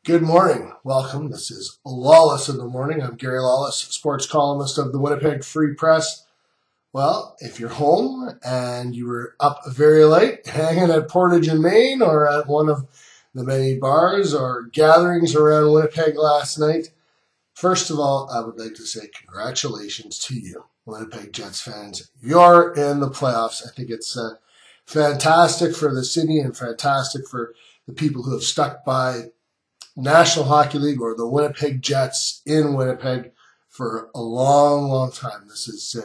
Good morning. Welcome. This is Lawless in the Morning. I'm Gary Lawless, sports columnist of the Winnipeg Free Press. Well, if you're home and you were up very late, hanging at Portage in Maine or at one of the many bars or gatherings around Winnipeg last night, first of all, I would like to say congratulations to you, Winnipeg Jets fans. You're in the playoffs. I think it's fantastic for the city and fantastic for the people who have stuck by National Hockey League or the Winnipeg Jets in Winnipeg for a long, long time. This is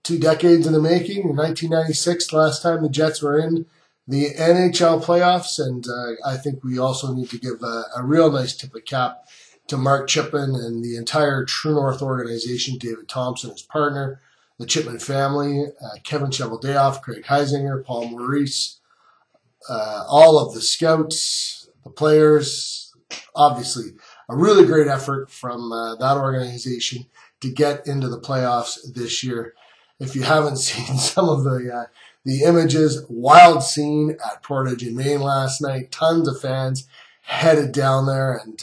2 decades in the making. In 1996, last time the Jets were in the NHL playoffs, and I think we also need to give a real nice tip of cap to Mark Chipman and the entire True North organization, David Thompson, his partner, the Chipman family, Kevin Cheveldayoff, Craig Heisinger, Paul Maurice, all of the scouts, the players. Obviously a really great effort from that organization to get into the playoffs this year. If you haven't seen some of the images, wild scene at Portage in Maine last night. Tons of fans headed down there and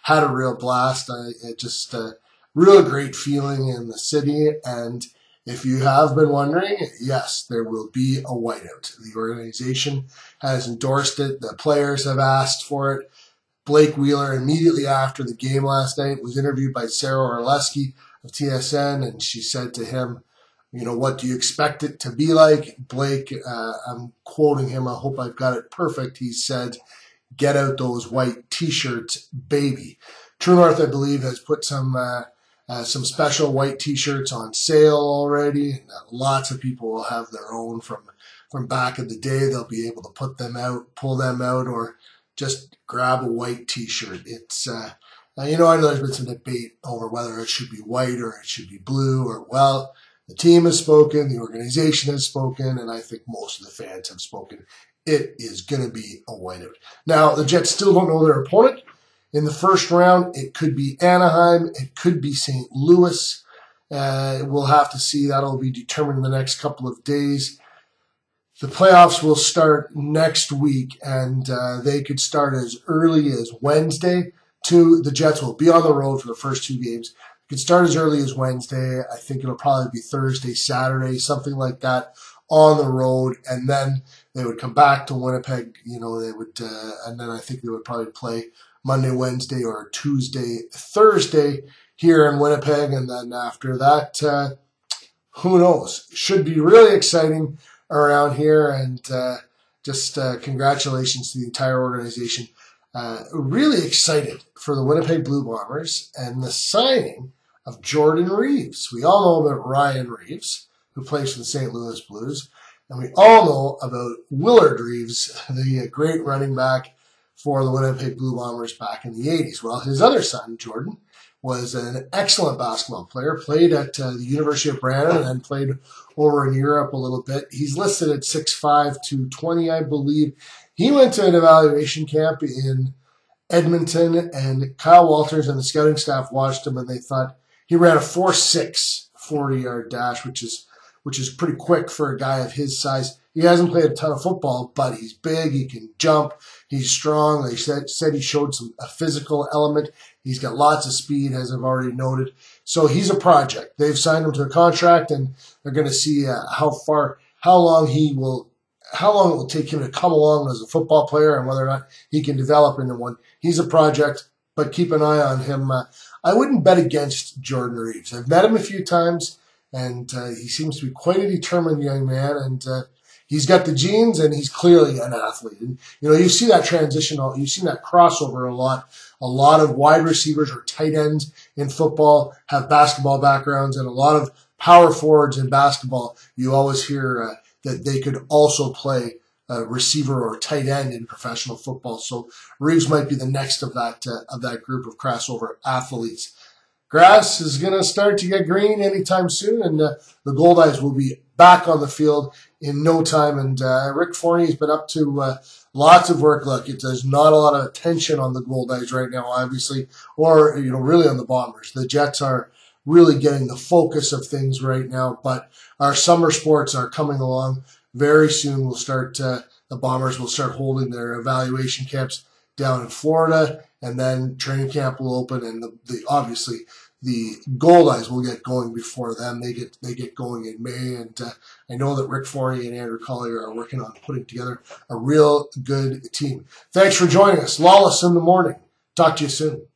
had a real blast. Just a real great feeling in the city. And if you have been wondering, yes, there will be a whiteout. The organization has endorsed it. The players have asked for it. Blake Wheeler, immediately after the game last night, was interviewed by Sarah Orlesky of TSN, and she said to him, what do you expect it to be like? Blake, I'm quoting him, I hope I've got it perfect. He said, "Get out those white T-shirts, baby." True North, I believe, has put some special white T-shirts on sale already. Lots of people will have their own from back in the day. They'll be able to put them out, pull them out, or just grab a white T-shirt. It's I know there's been some debate over whether it should be white or it should be blue. The team has spoken, the organization has spoken, and I think most of the fans have spoken. It is going to be a whiteout. Now, the Jets still don't know their opponent. In the first round, it could be Anaheim. It could be St. Louis. We'll have to see. That'll be determined in the next couple of days. The playoffs will start next week, and they could start as early as Wednesday. The Jets will be on the road for the first 2 games. It could start as early as Wednesday. I think it'll probably be Thursday, Saturday, something like that on the road, and then they would come back to Winnipeg. They would, and then I think they would probably play Monday, Wednesday, or Tuesday, Thursday here in Winnipeg. And then after that, who knows? Should be really exciting around here. And just congratulations to the entire organization. Really excited for the Winnipeg Blue Bombers and the signing of Jordan Reeves. We all know about Ryan Reeves, who plays for the St. Louis Blues. And we all know about Willard Reeves, the great running back for the Winnipeg Blue Bombers back in the 80s. Well, his other son, Jordan, was an excellent basketball player, played at the University of Brandon and then played over in Europe a little bit. He's listed at 6'5", 220, I believe. He went to an evaluation camp in Edmonton, and Kyle Walters and the scouting staff watched him, and they thought he ran a 4.6 40-yard dash, which is pretty quick for a guy of his size. He hasn't played a ton of football, but he's big, he can jump, he's strong. They said he showed a physical element. He's got lots of speed, as I've already noted. So he's a project. They've signed him to a contract, and they're going to see how long it will take him to come along as a football player and whether or not he can develop into one. He's a project, but keep an eye on him. I wouldn't bet against Jordan Reeves. I've met him a few times, and he seems to be quite a determined young man, and he's got the genes, and he's clearly an athlete. And, you see that transition, you've seen that crossover a lot. A lot of wide receivers or tight ends in football have basketball backgrounds, and a lot of power forwards in basketball, you always hear that they could also play receiver or tight end in professional football. So Reeves might be the next of that group of crossover athletes. Grass is going to start to get green anytime soon, and the Goldeyes will be back on the field in no time. And Rick Forney's been up to lots of work. Look, there's not a lot of attention on the Goldeyes right now, obviously, or really on the Bombers. The Jets are really getting the focus of things right now, but our summer sports are coming along very soon. The Bombers will start holding their evaluation camps down in Florida, and then training camp will open, and obviously the Goldeyes will get going before them. They get going in May, and I know that Rick Forney and Andrew Collier are working on putting together a real good team. Thanks for joining us. Lawless in the morning. Talk to you soon.